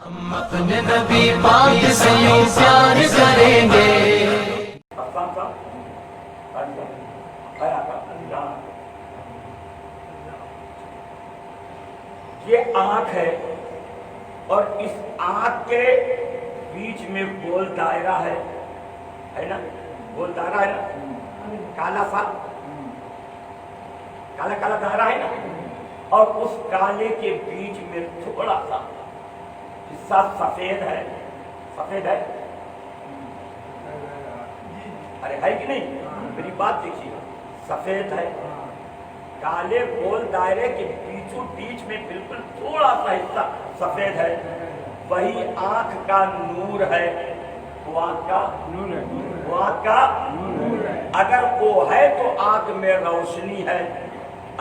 ہم اپنے نبی پاک سے یوں پیار کریں گے. یہ آنکھ ہے اور اس آنکھ کے بیچ میں گول دائرہ ہے نا، گول دائرہ ہے نا، کالا سا کالا کالا دائرہ ہے نا، اور اس کالے کے بیچ میں تھوڑا سا حصہ سفید ہے. سفید ہے، ارے ہے کہ نہیں؟ میری بات دیکھیے، سفید ہے. کالے گول دائرے کے بیچوں بیچ میں بالکل تھوڑا سا حصہ سفید ہے. وہی آنکھ کا نور ہے. وہ آنکھ کا نور ہے، وہ آنکھ کا نور ہے. اگر وہ ہے تو آنکھ میں روشنی ہے،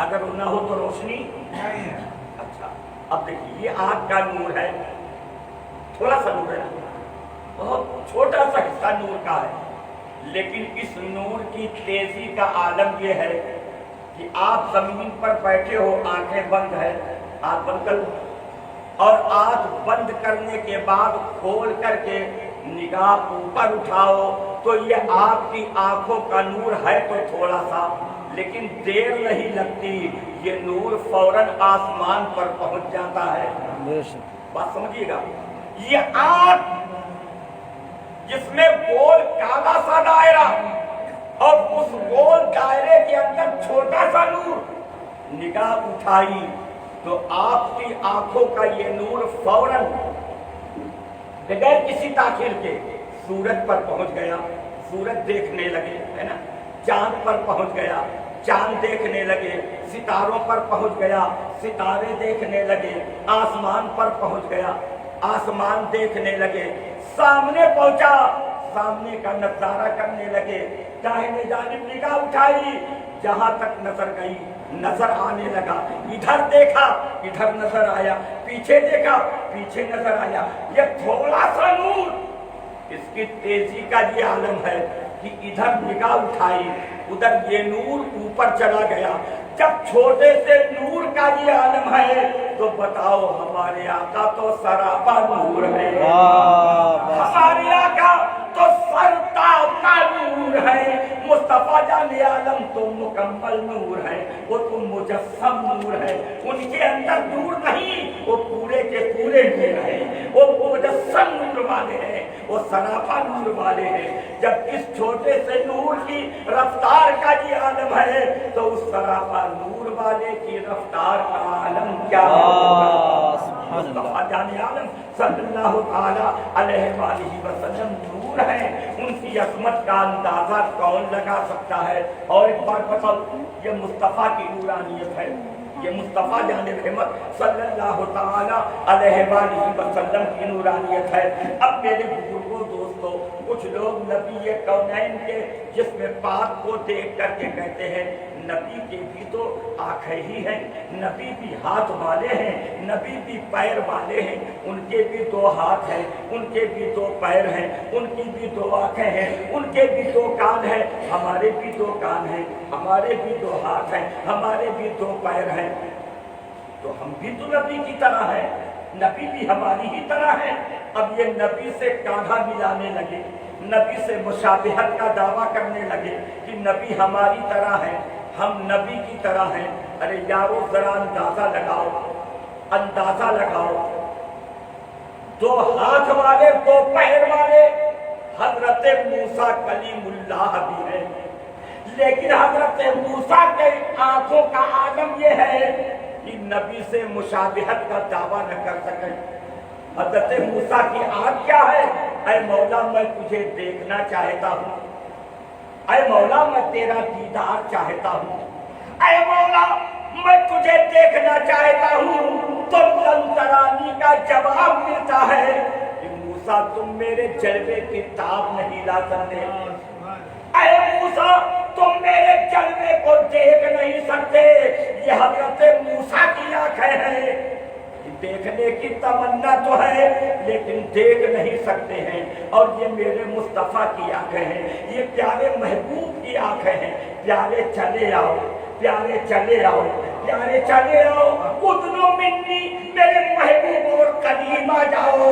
اگر وہ نہ ہو تو روشنی نہیں ہے. اچھا اب دیکھیے، یہ آنکھ کا نور ہے، تھوڑا سا نور ہے، بہت چھوٹا سا حصہ نور کا ہے. لیکن اس نور کی تیزی کا عالم یہ ہے کہ آپ زمین پر بیٹھے ہو، آنکھیں بند ہے، آنکھ بند کر لو، اور آنکھ بند کرنے کے بعد کھول کر کے نگاہ اوپر اٹھاؤ تو یہ آپ کی آنکھوں کا نور ہے تو تھوڑا سا، لیکن دیر نہیں لگتی، یہ نور فوراً آسمان پر پہنچ جاتا ہے. بات سمجھیے گا، یہ آنکھ جس میں گول کالا سا دائرہ اور اس گول دائرے کے اندر چھوٹا سا نور، نگاہ اٹھائی تو آپ کی آنکھوں کا یہ نور فوراً بغیر کسی تاخیر کے سورج پر پہنچ گیا، سورج دیکھنے لگے، ہے نا، چاند پر پہنچ گیا، چاند دیکھنے لگے، ستاروں پر پہنچ گیا، ستارے دیکھنے لگے، آسمان پر پہنچ گیا، آسمان دیکھنے لگے، سامنے پہنچا، سامنے کا نظارہ کرنے لگے، داہنے جانب نگاہ اٹھائی، جہاں تک نظر گئی نظر آنے لگا، ادھر دیکھا ادھر نظر آیا، پیچھے دیکھا پیچھے نظر آیا. یہ تھوڑا سا نور، اس کی تیزی کا یہ عالم ہے کہ ادھر نگاہ اٹھائی ادھر یہ نور اوپر چلا گیا. جب چھوٹے سے نور کا یہ عالم ہے تو بتاؤ ہمارے آقا تو سراپا نور ہے، ہمارے آقا تو سرتاپ کا نور ہے. مصطفیٰ جان عالم تو مکمل نور ہے، وہ تو مجسم نور ہے. ان کے اندر نور نہیں، وہ پورے کے پورے نور ہیں، وہ مجسم نور والے ہیں، وہ سراپا نور والے ہیں. جب اس چھوٹے سے نور کی رفتار کا یہ عالم ہے تو اس سراپا نور والے کی رفتار کا عالم کیا ہوگا؟ مصطفیٰ جان عالم صلی اللہ تعالی علیہ وآلہ وسلم نور ہے. ان کی عظمت کا اندازہ کون لگا سکتا ہے؟ اور ایک بار بتاؤ، یہ مصطفیٰ کی نورانیت ہے، یہ مصطفیٰ جان رحمت صلی اللہ تعالی علیہ وآلہ وسلم کی نورانیت ہے. اب میرے بزرگوں دوستوں، کچھ لوگ نبی کونین کے جسم پاک کو دیکھ کر کے کہتے ہیں نبی کی بھی تو آنکھیں ہی ہیں، نبی بھی ہاتھ والے ہیں، نبی بھی پیر والے ہیں، ان کے بھی دو ہاتھ ہیں، ان کے بھی دو پیر ہیں، ان کی بھی دو آنکھیں ہیں، ان کے بھی دو کان ہیں، ہمارے بھی دو کان ہیں، ہمارے بھی دو ہاتھ ہیں، ہمارے بھی دو پیر ہیں. تو ہم بھی تو نبی کی طرح ہیں، نبی بھی ہماری ہی طرح ہے. اب یہ نبی سے کاندھا ملانے لگے، نبی سے مشابہت کا دعویٰ کرنے لگے کہ نبی ہماری طرح ہے، ہم نبی کی طرح ہیں. ارے یارو ذرا اندازہ لگاؤ، اندازہ لگاؤ، دو ہاتھ والے دو پیر والے حضرت موسیٰ کلیم اللہ بھی ہے، لیکن حضرت موسیٰ کے آنکھوں کا عالم یہ ہے کہ نبی سے مشابہت کا دعویٰ نہ کر سکے. حضرت موسیٰ کی آنکھ کیا ہے؟ اے مولا میں تجھے دیکھنا چاہتا ہوں، اے مولا میں تیرا دیدار چاہتا ہوں، اے مولا میں تجھے دیکھنا چاہتا ہوں. تو لنترانی کا جواب ملتا ہے کہ موسیٰ تم میرے جلوے کی تاب نہیں لا سکتے، اے موسیٰ تم میرے جلوے کو دیکھ نہیں سکتے. یہ حضرت موسیٰ کی آنکھیں ہیں، دیکھنے کی تمنا تو ہے لیکن دیکھ نہیں سکتے ہیں. اور یہ میرے مصطفیٰ کی آنکھیں ہیں، یہ پیارے محبوب کی آنکھیں ہیں. پیارے چلے آؤ، پیارے چلے آؤ، پیارے چلے آؤ، ادنو منی میرے محبوب اور قریب آ جاؤ.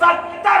70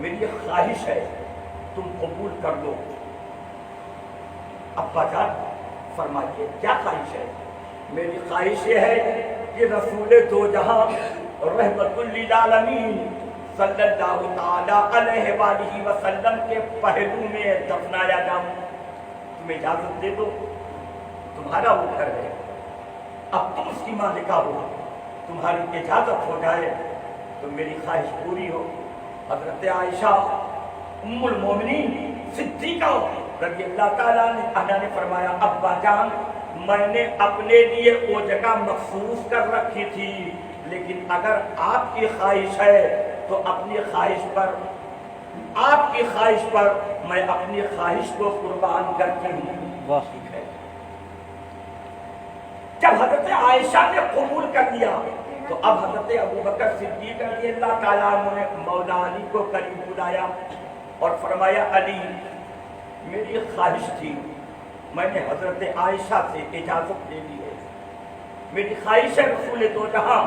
میری خواہش ہے تم قبول کر لو۔ ابا جان فرمائیے کیا خواہش ہے؟ میری خواہش یہ ہے کہ رسول دو جہاں رحمت للعالمین صلی اللہ تعالی علیہ وآلہ وسلم کے پہلو میں دفنایا جاؤں۔ تمہیں اجازت دے دو، تمہارا وہ گھر ہے، اب تم اس کی مالکہ ہو، تمہاری اجازت ہو جائے تو میری خواہش پوری ہو۔ حضرت عائشہ ام المومنین صدیقہ رضی اللہ تعالیٰ عنہا نے فرمایا ابا جان میں نے اپنے لیے وہ جگہ مخصوص کر رکھی تھی، لیکن اگر آپ کی خواہش ہے تو اپنی خواہش پر، آپ کی خواہش پر میں اپنی خواہش کو قربان کرتی ہوں۔ ٹھیک ہے۔ جب حضرت عائشہ نے قبول کر لیا تو اب حضرت ابوبکر صدیق رضی اللہ تعالیٰ عنہ نے مولا علی کو قریب بلایا اور فرمایا علی میری خواہش تھی، میں نے حضرت عائشہ سے اجازت لے لی ہے، میری خواہش ہے رسول دو جہاں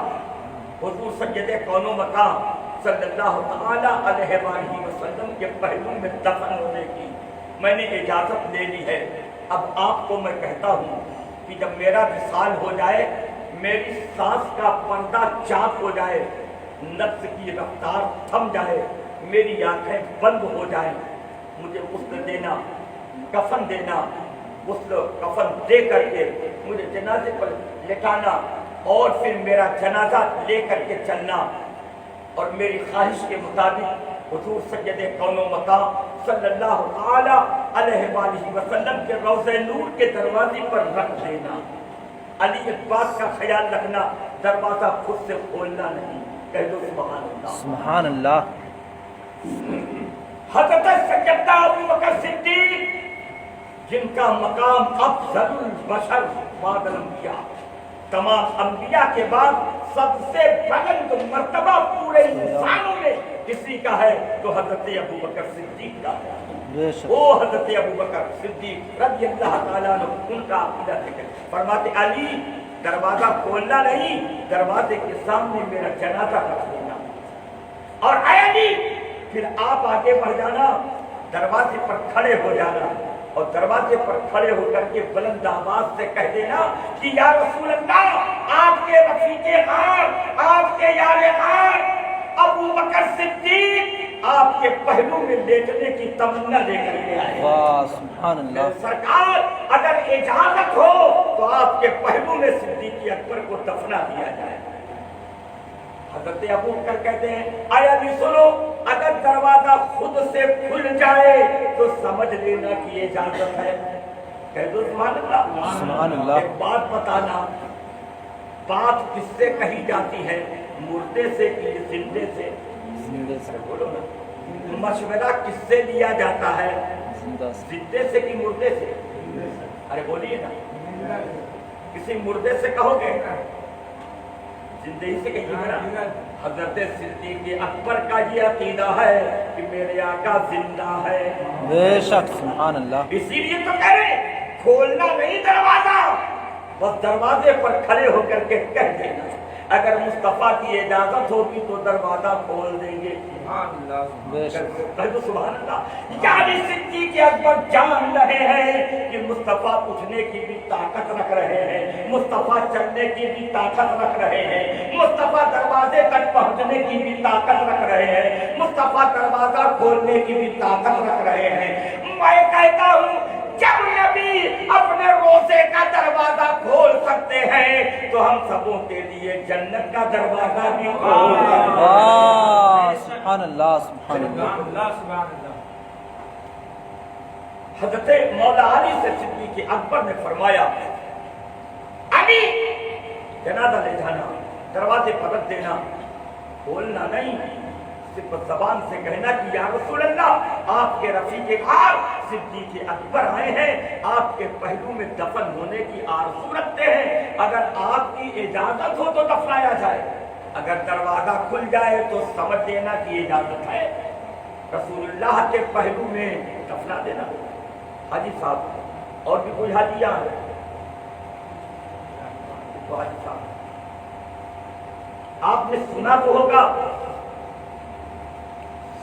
حضور سید کون و مکان صلی اللہ تعالی علیہ وآلہ وسلم کے پہلو میں دفن ہونے کی، میں نے اجازت لے لی ہے۔ اب آپ کو میں کہتا ہوں کہ جب میرا وصال ہو جائے، میری سانس کا پردہ چاک ہو جائے، نفس کی رفتار تھم جائے، میری آنکھیں بند ہو جائیں، مجھے غسل دینا، کفن دینا، غسل کفن دے کر کے مجھے جنازے پر لٹانا اور پھر میرا جنازہ لے کر کے چلنا، اور میری خواہش کے مطابق حضور سید کون و مکان صلی اللہ تعالی علیہ وآلہ وسلم کے روضہ نور کے دروازے پر رکھ دینا۔ علی ایک بات کا خیال رکھنا، دروازہ خود سے کھولنا نہیں، کہہ دو سبحان اللہ۔ سبحان اللہ۔ حضرت سیدنا ابوبکر صدیق جن کا مقام افضل البشر بعد الانبیاء، تمام انبیاء کے بعد سب سے بلند مرتبہ پورے انسانوں میں کسی کا ہے تو حضرت ابوبکر صدیق کا ہے۔ وہ حضرت ابوبکر صدیق رضی اللہ تعالیٰ عنہ ان کا عقیدہ ذکر فرماتے علی دروازہ کھولنا نہیں، دروازے کے سامنے میرا جنازہ رکھ دینا، اور اے علی پھر آپ آگے بڑھ جانا، دروازے پر کھڑے ہو جانا، اور دروازے پر کھڑے ہو کر کے بلند آواز سے کہہ دینا کہ یا رسول اللہ آپ کے رفیق غار، آپ کے یار غار ابوبکر صدیق آپ کے پہلو میں لیٹنے کی تمنا لے کر کے آئے۔ واہ سبحان اللہ۔ سرکار اگر اجازت ہو تو آپ کے پہلو میں صدیق اکبر کو دفنا دیا جائے۔ حضرت ابوبکر کہتے ہیں اے علی سنو، اگر دروازہ خود سے کھل جائے تو سمجھ لینا کہ یہ اجازت ہے، کہہ دو سبحان اللہ۔ سبحان اللہ۔ ایک بات بتانا، بات کس سے کہی جاتی ہے، مردے سے کہ زندے سے؟ زندے سے۔ بولو نا، مشورہ کس سے لیا جاتا ہے، زندہ سے۔ زندے سے کہ مردے سے؟ ارے بولیے نا، کسی مردے سے کہو گے، زندگی سے کہیں گے۔ حضرت صدیق اکبر کا یہ عقیدہ ہے کہ میرے آقا زندہ ہے، بے شک سبحان اللہ۔ اسی لیے تو کہہ رہے کھولنا نہیں دروازہ، بس دروازے پر کھڑے ہو کر کے کہہ دینا، اگر مصطفیٰ کی اجازت ہوگی تو دروازہ کھول دیں گے۔ بے شک کہہ دو سبحان اللہ۔ یعنی صدیق اکبر جان رہے ہیں کہ مصطفیٰ اٹھنے کی بھی طاقت رکھ رہے ہیں، مصطفیٰ چلنے کی بھی طاقت رکھ رہے ہیں، مصطفیٰ دروازے تک پہنچنے کی بھی طاقت رکھ رہے ہیں، مصطفیٰ دروازہ کھولنے کی بھی طاقت رکھ رہے ہیں۔ میں کہتا ہوں جب نبی اپنے روزے کا دروازہ کھول سکتے ہیں تو ہم سبوں کے لیے جنت کا دروازہ بھی کھول سکتے ہیں۔ واہ سبحان اللہ سبحان اللہ۔ حضرت مولا علی سے صدیق اکبر نے فرمایا علی جنازہ لے جانا، دروازے پر رکھ دینا، کھولنا نہیں، صرف زبان سے کہنا کہ یا رسول اللہ آپ کے رفیق غار صدیق اکبر آئے ہیں، آپ کے پہلو میں دفن ہونے کی آرزو رکھتے ہیں، اگر آپ کی اجازت ہو تو دفنایا جائے، اگر دروازہ کھل جائے تو سمجھ دینا کہ اجازت ہے، رسول اللہ کے پہلو میں دفنا دینا۔ حاجی صاحب اور بھی کوئی حاجیاں ہیں تو حاجی صاحب آپ نے سنا تو ہوگا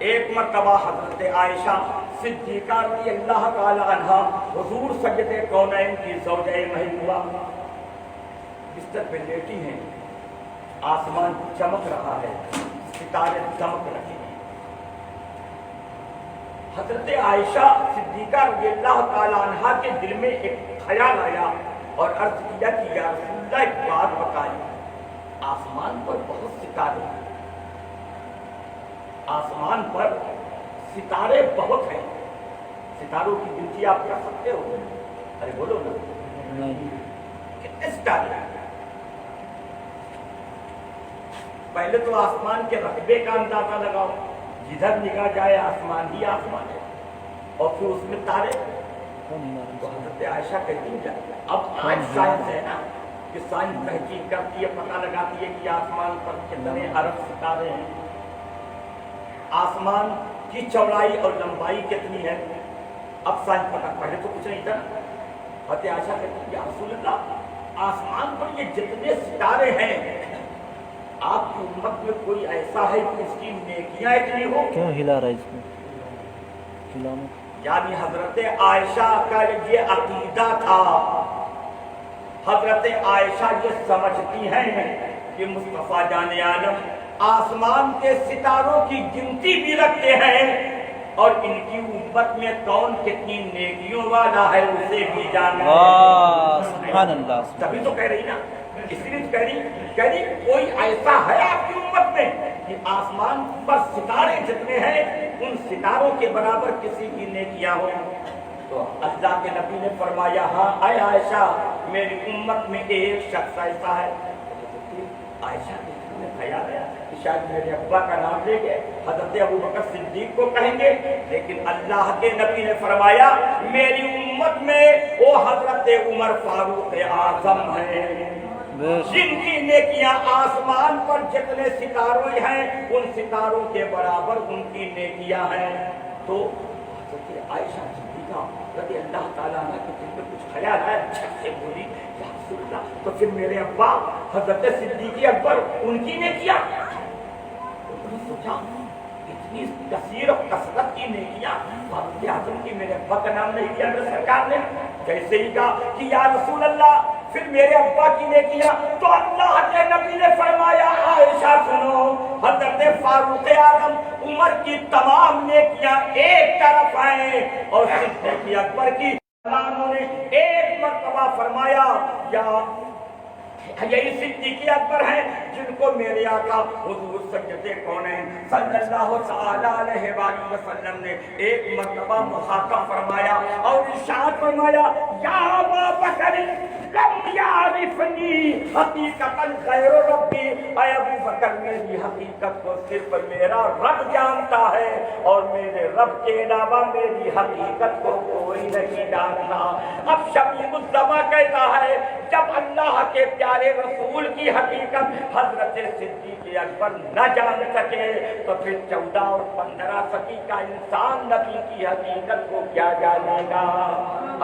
ایک مرتبہ حضرت عائشہ صدیقہ رضی اللہ تعالی عنہا حضور سید کونین کی زوجہ محبوبہ بستر پہ لیٹی ہیں، آسمان چمک رہا ہے، ستارے چمک رہے ہیں۔ حضرت عائشہ صدیقہ رضی اللہ تعالی عنہا کے دل میں ایک خیال آیا اور عرض کیا کہ یا رسول اللہ ایک بات بتائیں، آسمان پر بہت ستارے ہیں، آسمان پر ستارے بہت ہیں، ستاروں کی گنتی آپ کر سکتے ہو؟ ارے بولو نا، کتنے ستارے ہیں؟ پہلے تو آسمان کے رقبے کا اندازہ لگاؤ، جدھر نگاہ جائے آسمان ہی آسمان ہے، اور پھر اس میں تارے۔ تو حضرت عائشہ کہتی ہیں اب آج سائنس ہے نا کہ سائنس تحقیق کرتی ہے، پتہ لگاتی ہے کہ آسمان پر کتنے ارب ستارے ہیں، آسمان کی چوڑائی اور لمبائی کتنی ہے، اب سائنس پتہ، پہلے تو کچھ نہیں تھا۔ حضرت عائشہ کہتی ہے یا رسول اللہ آسمان پر یہ جتنے ستارے ہیں، آپ کی امت میں کوئی ایسا ہے کہ اس کی نیکیاں اتنی ہو؟ کیوں ہلا رہا ہے اس کو ہلانا؟ یعنی حضرت عائشہ کا یہ عقیدہ تھا، حضرت عائشہ یہ سمجھتی ہیں کہ مصطفیٰ جان عالم آسمان کے ستاروں کی گنتی بھی رکھتے ہیں اور ان کی امت میں کون کتنی نیکیوں والا ہے اسے بھی جانتے ہیں۔ سبحان اللہ، تبھی تو کہہ رہی نا، اس لیے کہہ رہی کوئی ایسا ہے آپ کی امت میں کہ آسمان پر ستارے جتنے ہیں ان ستاروں کے برابر کسی کی نیکیاں ہو؟ تو اللہ کے نبی نے فرمایا ہاں اے عائشہ میری امت میں ایک شخص ایسا ہے۔ عائشہ نے خیال ہے کہ شاید میرے ابا کا نام لے کے حضرت ابوبکر صدیق کو کہیں گے، لیکن اللہ کے نبی نے فرمایا میری امت میں وہ حضرت عمر فاروق اعظم ہیں، جن کی نیکیاں آسمان پر جتنے ستارے ہیں ان ستاروں کے برابر ان کی نیکیاں ہیں۔ تو حضرت عائشہ صدیقہ رضی اللہ تعالیٰ عنہ کے دل میں کچھ خیال ہے، جھٹ سے بولی یا رسول اللہ تو پھر میرے ابا حضرت صدیق اکبر ان کی نیکیاں؟ تو سوچا اتنی کثیر اور کثرت کی نیکیاں فاروق اعظم کی میرے ابا کا نام نہیں لیا میرے سرکار نے؟ جیسے ہی کہا کہ یا رسول اللہ پھر میرے ابا کی نیکیاں، تو اللہ کے نبی نے فرمایا عائشہ سنو حضرت فاروق اعظم عمر کی تمام نیکیاں ایک طرف ہیں اور صدیق اکبر کی انہوں نے ایک مرتبہ فرمایا یا یہی صدیق اکبر ہیں جن کو میرے آقا حضور سید کونین صلی اللہ تعالی علیہ وآلہ وسلم نے ایک مرتبہ مخاطب فرمایا اور ارشاد فرمایا یا ابا بکر لم یعرفنی حقیقتا غیر ربی، اے ابو بکر میری حقیقت کو صرف میرا رب جانتا ہے اور میرے رب کے علاوہ میری حقیقت کو کوئی نہیں جانتا۔ اب شبیب الزما کہتا ہے جب اللہ کے پیارے رسول کی حقیقت حضرت صدیق اکبر نہ جان سکے تو پھر 14 اور 15 صدی کا انسان نبی کی حقیقت کو کیا جانے گا۔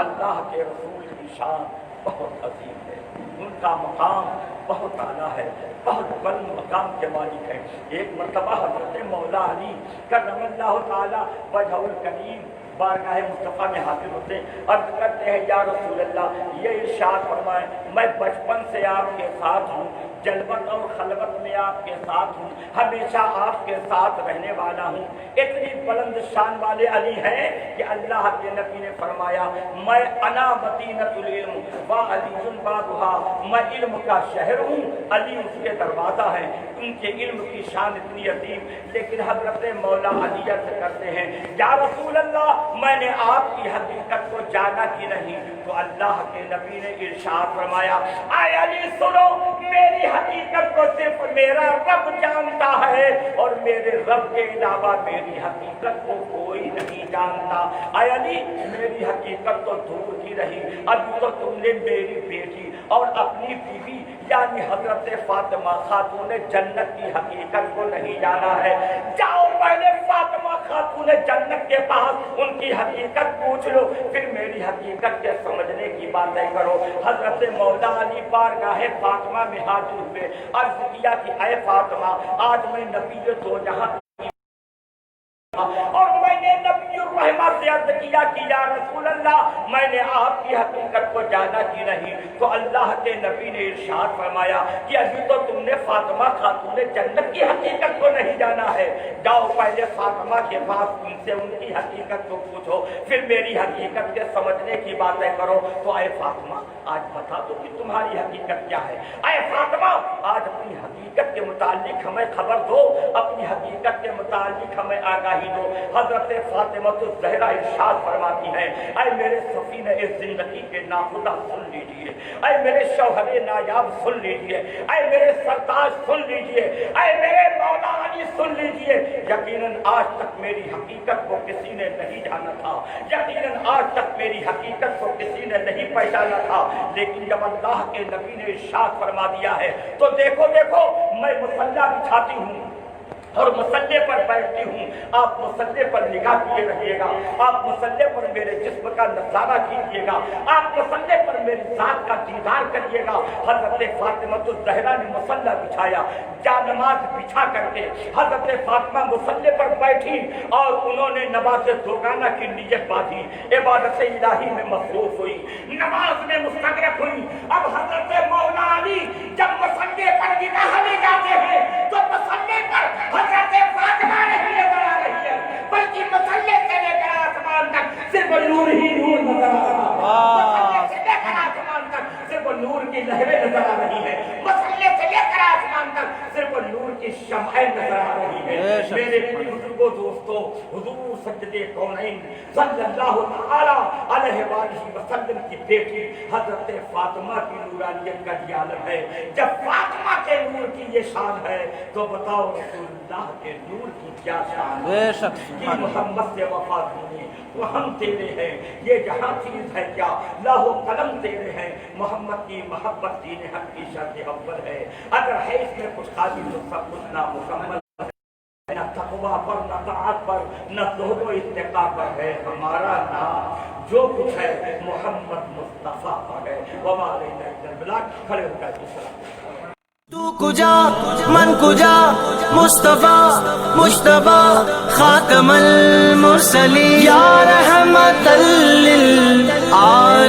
اللہ کے رسول کی شان بہت عظیم ہے، ان کا مقام بہت اعلیٰ ہے، بہت بلند مقام کے مالک ہے۔ ایک مرتبہ حضرت مولا علی کرم اللہ تعالی وجہہ الکریم بارگاہ مصطفیٰ میں حاضر ہوتے ہیں، عرض کرتے ہیں یا رسول اللہ یہ ارشاد فرمائیں میں بچپن سے آپ کے ساتھ ہوں، جلوت اور خلوت میں آپ کے ساتھ ہوں، ہمیشہ آپ کے ساتھ رہنے والا ہوں۔ اتنی بلند شان والے علی ہیں کہ اللہ کے نبی نے فرمایا میں انا مدینۃ العلم و علی بابھا، میں علم کا شہر ہوں، علی اس کے دروازہ ہے۔ ان کے علم کی شان اتنی عظیم، لیکن حضرت مولا علی عرض کرتے ہیں یا رسول اللہ میں نے آپ کی حقیقت کو جانا کی نہیں؟ تو اللہ کے نبی نے ارشاد فرمایا اے علی سنو میری حقیقت کو صرف میرا رب جانتا ہے اور میرے رب کے علاوہ میری حقیقت کو کوئی نہیں جانتا۔ اے علی میری حقیقت تو دور کی رہی، ابھی تو تم نے میری بیٹی اور اپنی بیوی یعنی حضرت فاطمہ خاتون جنت کی حقیقت کو نہیں جانا ہے۔ جاؤ پہلے فاطمہ خاتون جنت کے پاس ان کی حقیقت پوچھ لو، پھر میری حقیقت کے سمجھنے کی باتیں کرو۔ حضرت مولا علی بارگاہ فاطمہ میں حاضر ہوئے، عرض کیا کہ اے فاطمہ آج میں نبی دو جہاں عرض کیا کہ یا رسول اللہ میں نے آپ کی حقیقت کو جانا کی نہیں، تو اللہ کے نبی نے ارشاد فرمایا کہ ابھی تو تم نے فاطمہ خاتون جنت کی حقیقت کو نہیں جانا ہے، جاؤ پہلے فاطمہ کے پاس ان سے ان کی حقیقت کو پوچھو، پھر میری حقیقت کے سمجھنے کی باتیں کرو۔ تو اے فاطمہ آج بتا دو کہ تمہاری حقیقت کیا ہے، اے فاطمہ آج اپنی حقیقت کے متعلق ہمیں خبر دو، اپنی حقیقت کے متعلق ہمیں آگاہی دو۔ حضرت فاطمہ الزہرا ارشاد فرماتی ہیں اے میرے سفینہ زندگی کے ناخدا سن لیجئے، اے میرے شوہر نایاب سن لیجئے، اے میرے سرتاج سن لیجئے، اے میرے مولا علی سن لیجئے، یقیناً آج تک میری حقیقت کو کسی نے نہیں جانا تھا، یقیناً آج تک میری حقیقت کو کسی نے نہیں پہچانا تھا، لیکن جب اللہ کے نبی نے ارشاد فرما دیا ہے تو دیکھو دیکھو میں مصلی بچھاتی ہوں اور مصلی پر بیٹھتی ہوں، آپ مصلی پر نگاہ کیے رہیے گا، آپ مصلی پر میرے جسم کا نظارہ کیجیے گا، آپ مصلی پر میری ذات کا دیدار کریے گا۔ حضرت فاطمہ الزہرا نے مصلی بچھایا، جانماز بچھا کر کے حضرت فاطمہ مصلی پر بیٹھی اور انہوں نے نماز دوگانہ کی نیت باندھی، عبادت الہی میں مصروف ہوئی، نماز میں مستغرق ہوئی۔ اب حضرت مولا علی جب مصلی پر نگاہ لے جاتے ہیں تو مصلی پر حضرت فاطمہ نہیں نظر آ رہی ہے، بلکہ مصلی سے لے کر آسمان تک صرف نور ہی نور نظر آ رہا ہے، مصلی سے لے کر آسمان تک صرف نور کی لہریں نظر آ رہی ہیں، مصلی سے لے کر آسمان تک صرف نور کی شمعیں نظر آ رہی ہیں۔ میرے بزرگوں دوستو، حضور سید کونین صلی اللہ تعالی علیہ وآلہ وسلم کی بیٹی حضرت فاطمہ کی نورانیت کا یہ عالم ہے۔ جب فاطمہ کے نور کی یہ شان ہے تو بتاؤ رسول اللہ کے نور کی کیا شان ہے؟ بے شک کہ محمد سے وفا ہوئی، وہ ہم تیرے ہیں، یہ جہاں چیز ہے کیا، لاہ و قلم تیرے ہیں، محمد کی محبت دین حق کی شرط اول ہے، اگر ہے اس میں کچھ خالی تو سب کچھ نامکمل ہے، نہ تقویٰ پر نہ طاعت پر نہ زہد و اتقاء پر ہے ہمارا نام، جو کچھ ہے محمد مصطفیٰ پر ہے۔ وما علینا الا البلاغ۔ کھڑے ہو کر سلام۔ تو کجا من کجا مصطفیٰ مجتبیٰ خاتم المرسلین یا رحمت للعالمین۔